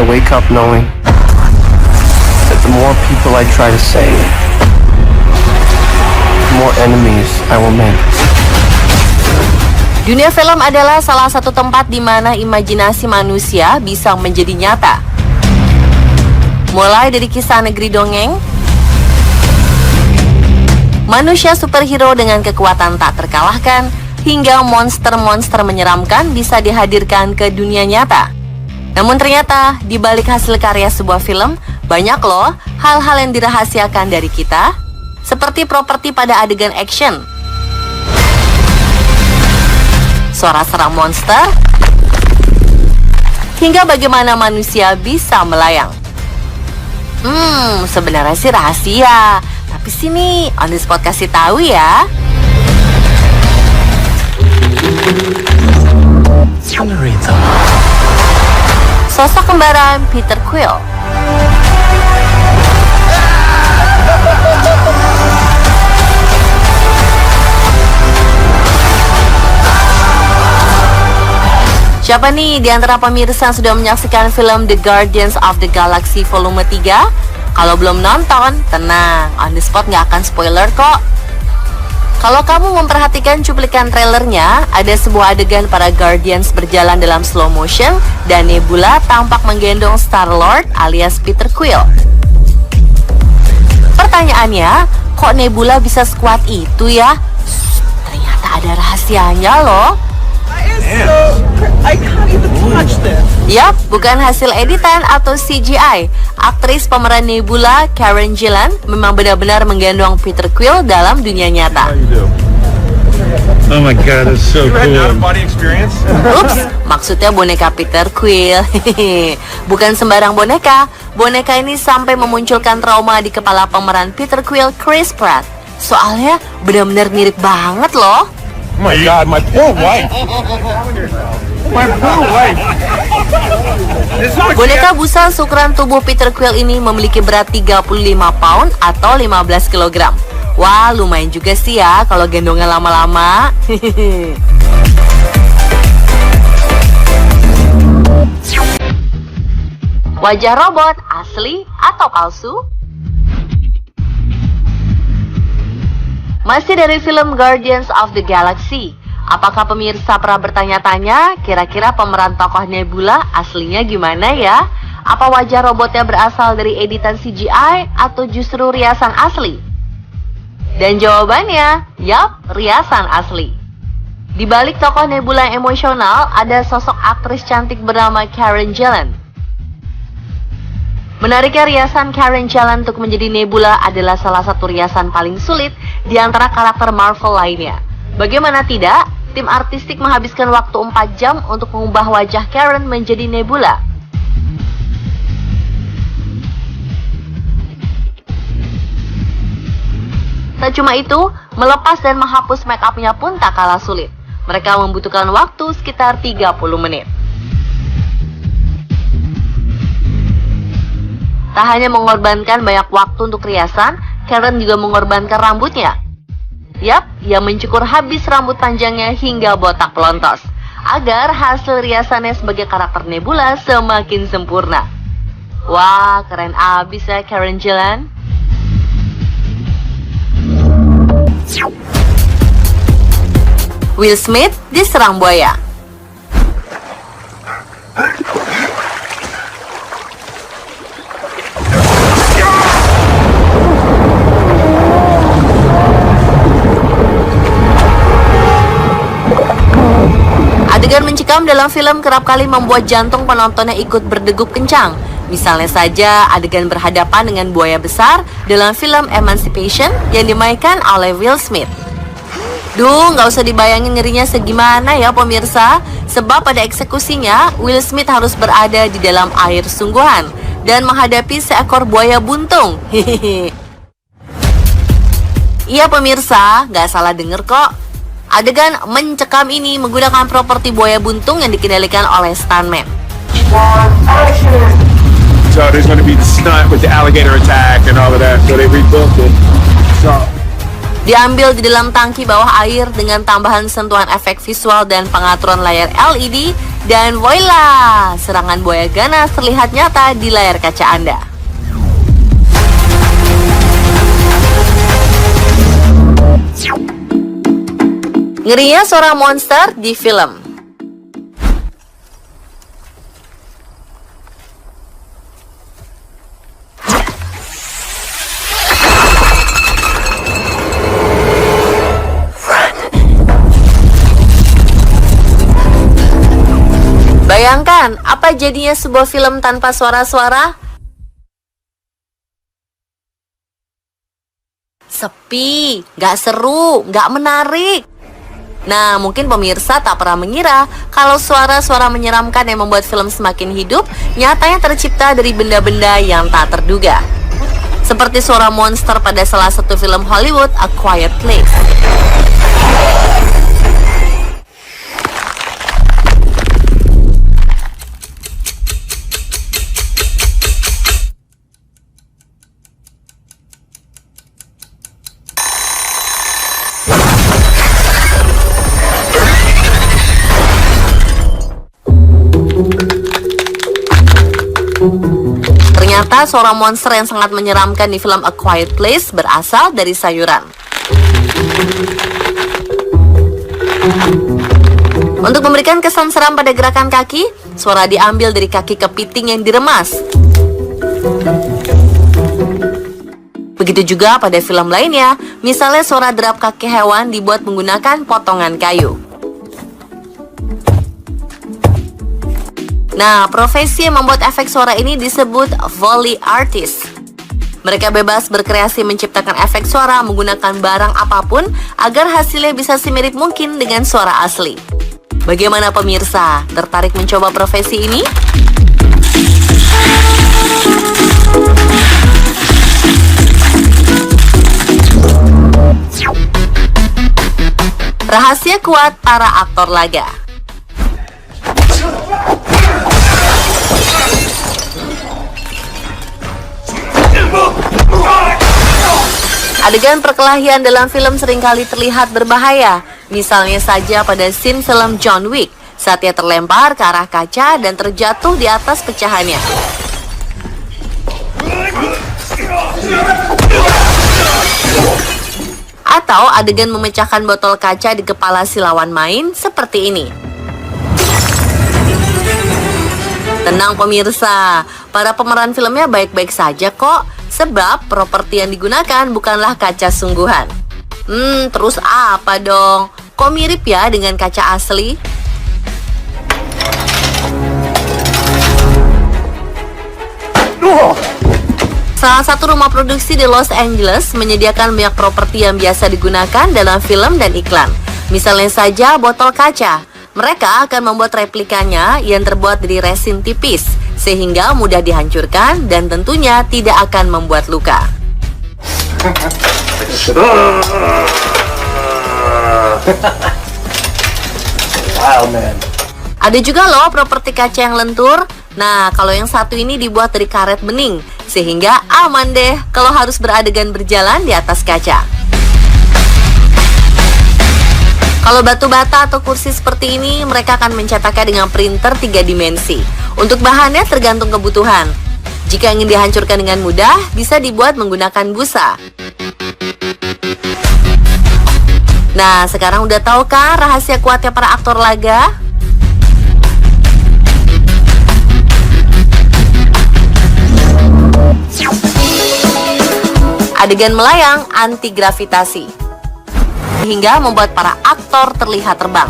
wake up knowing that the more people I try to save, the more enemies I will make. Dunia film adalah salah satu tempat di mana imajinasi manusia bisa menjadi nyata. Mulai dari kisah negeri dongeng, manusia superhero dengan kekuatan tak terkalahkan, hingga monster-monster menyeramkan bisa dihadirkan ke dunia nyata. Namun ternyata, di balik hasil karya sebuah film, banyak loh hal-hal yang dirahasiakan dari kita, seperti properti pada adegan action, suara seram monster, hingga bagaimana manusia bisa melayang. Sebenarnya sih rahasia, tapi sini On The Spot kasih tahu ya. Sosok kembaran Peter Quill. Siapa nih di antara pemirsa yang sudah menyaksikan film The Guardians of the Galaxy Volume 3? Kalau belum nonton, tenang, On The Spot nggak akan spoiler kok. Kalau kamu memperhatikan cuplikan trailernya, ada sebuah adegan para Guardians berjalan dalam slow motion dan Nebula tampak menggendong Star-Lord alias Peter Quill. Pertanyaannya, kok Nebula bisa sekuat itu ya? Ternyata ada rahasianya loh. I can't even touch this. Yap, bukan hasil editan atau CGI. Aktris pemeran Nebula, Karen Gillan, memang benar-benar menggendong Peter Quill dalam dunia nyata. Oh my god, that's so cool. Ups, maksudnya boneka Peter Quill. Bukan sembarang boneka. Boneka ini sampai memunculkan trauma di kepala pemeran Peter Quill, Chris Pratt. Soalnya benar-benar mirip banget loh. Oh my god, my poor wife. My poor wife. Boneka busa seukuran tubuh Peter Quill ini memiliki berat 35 pound atau 15 kg. Wah, lumayan juga sih ya kalau gendongan lama-lama. Wajah robot asli atau palsu? Masih dari film Guardians of the Galaxy. Apakah pemirsa pernah bertanya-tanya kira-kira pemeran tokoh Nebula aslinya gimana ya? Apa wajah robotnya berasal dari editan CGI atau justru riasan asli? Dan jawabannya, yap, riasan asli. Di balik tokoh Nebula yang emosional, ada sosok aktris cantik bernama Karen Gillan. Menariknya, riasan Karen Gillan untuk menjadi Nebula adalah salah satu riasan paling sulit di antara karakter Marvel lainnya. Bagaimana tidak, tim artistik menghabiskan waktu 4 jam untuk mengubah wajah Karen menjadi Nebula. Tak cuma itu, melepas dan menghapus make up-nya pun tak kalah sulit. Mereka membutuhkan waktu sekitar 30 menit. Tak hanya mengorbankan banyak waktu untuk riasan, Karen juga mengorbankan rambutnya. Yap, ia mencukur habis rambut panjangnya hingga botak pelontos, agar hasil riasannya sebagai karakter Nebula semakin sempurna. Wah, keren abis ya Karen Gillan. Will Smith diserang buaya. Adegan mencekam dalam film kerap kali membuat jantung penontonnya ikut berdegup kencang. Misalnya saja adegan berhadapan dengan buaya besar dalam film Emancipation yang dimainkan oleh Will Smith. Duh, nggak usah dibayangin ngerinya segimana ya pemirsa. Sebab pada eksekusinya, Will Smith harus berada di dalam air sungguhan dan menghadapi seekor buaya buntung. Iya pemirsa, nggak salah denger kok. Adegan mencekam ini menggunakan properti buaya buntung yang dikendalikan oleh stuntman. So there's going to be the stunt with the alligator attack and all of that. So they rebuilt it. So Diambil di dalam tangki bawah air dengan tambahan sentuhan efek visual dan pengaturan layar LED Dan voila, serangan buaya ganas terlihat nyata di layar kaca Anda. Ngerinya suara monster di film. Bayangkan, apa jadinya sebuah film tanpa suara-suara? Sepi, gak seru, gak menarik. Nah, mungkin pemirsa tak pernah mengira kalau suara-suara menyeramkan yang membuat film semakin hidup nyatanya tercipta dari benda-benda yang tak terduga. Seperti suara monster pada salah satu film Hollywood, A Quiet Place. Ternyata suara monster yang sangat menyeramkan di film A Quiet Place berasal dari sayuran. Untuk memberikan kesan seram pada gerakan kaki, suara diambil dari kaki kepiting yang diremas. Begitu juga pada film lainnya, misalnya suara derap kaki hewan dibuat menggunakan potongan kayu. Nah, profesi yang membuat efek suara ini disebut Foley artist. Mereka bebas berkreasi menciptakan efek suara menggunakan barang apapun agar hasilnya bisa semirip mungkin dengan suara asli. Bagaimana pemirsa? Tertarik mencoba profesi ini? Rahasia kuat para aktor laga. Adegan perkelahian dalam film seringkali terlihat berbahaya. Misalnya saja pada scene film John Wick, saat ia terlempar ke arah kaca dan terjatuh di atas pecahannya. Atau adegan memecahkan botol kaca di kepala si lawan main seperti ini. Tenang pemirsa, para pemeran filmnya baik-baik saja kok, sebab properti yang digunakan bukanlah kaca sungguhan. Terus apa dong? Kok mirip ya dengan kaca asli? Salah satu rumah produksi di Los Angeles menyediakan banyak properti yang biasa digunakan dalam film dan iklan. Misalnya saja botol kaca. Mereka akan membuat replikannya yang terbuat dari resin tipis, sehingga mudah dihancurkan dan tentunya tidak akan membuat luka. Wow, man. Ada juga loh properti kaca yang lentur. Nah, kalau yang satu ini dibuat dari karet bening, sehingga aman deh kalau harus beradegan berjalan di atas kaca. Kalau batu bata atau kursi seperti ini, mereka akan mencetaknya dengan printer 3 dimensi. Untuk bahannya tergantung kebutuhan. Jika ingin dihancurkan dengan mudah, bisa dibuat menggunakan busa. Nah, sekarang udah tahu kan rahasia kuatnya para aktor laga? Adegan melayang anti gravitasi hingga membuat para aktor terlihat terbang.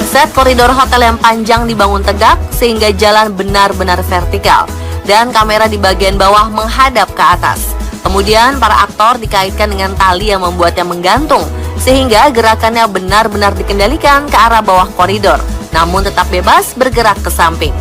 Set koridor hotel yang panjang dibangun tegak sehingga jalan benar-benar vertikal dan kamera di bagian bawah menghadap ke atas. Kemudian para aktor dikaitkan dengan tali yang membuatnya menggantung sehingga gerakannya benar-benar dikendalikan ke arah bawah koridor, namun tetap bebas bergerak ke samping.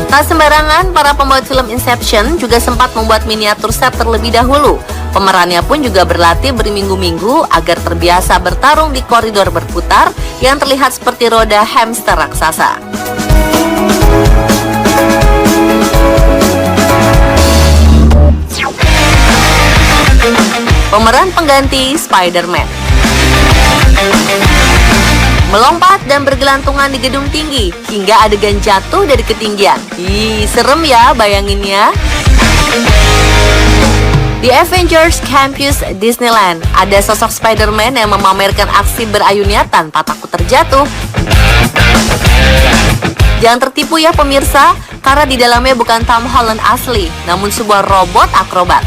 Tak sembarangan, para pembuat film Inception juga sempat membuat miniatur set terlebih dahulu. Pemerannya pun juga berlatih berminggu-minggu agar terbiasa bertarung di koridor berputar yang terlihat seperti roda hamster raksasa. pemeran pengganti Spider-Man. Melompat dan bergelantungan di gedung tinggi hingga adegan jatuh dari ketinggian. Ih, serem ya bayanginnya. Di Avengers Campus Disneyland, ada sosok Spider-Man yang memamerkan aksi berayunnya tanpa takut terjatuh. Jangan tertipu ya pemirsa, karena di dalamnya bukan Tom Holland asli, namun sebuah robot akrobat.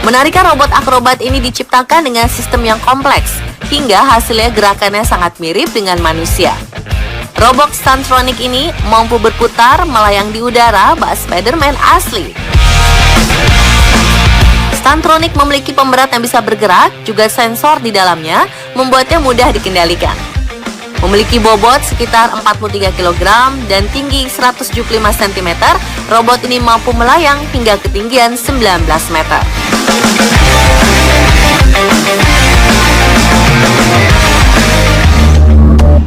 Menariknya robot akrobat ini diciptakan dengan sistem yang kompleks, hingga hasilnya gerakannya sangat mirip dengan manusia. Robot Stuntronic ini mampu berputar melayang di udara bak Spider-Man asli. Stuntronic memiliki pemberat yang bisa bergerak, juga sensor di dalamnya, membuatnya mudah dikendalikan. Memiliki bobot sekitar 43 kg dan tinggi 175 cm, robot ini mampu melayang hingga ketinggian 19 meter.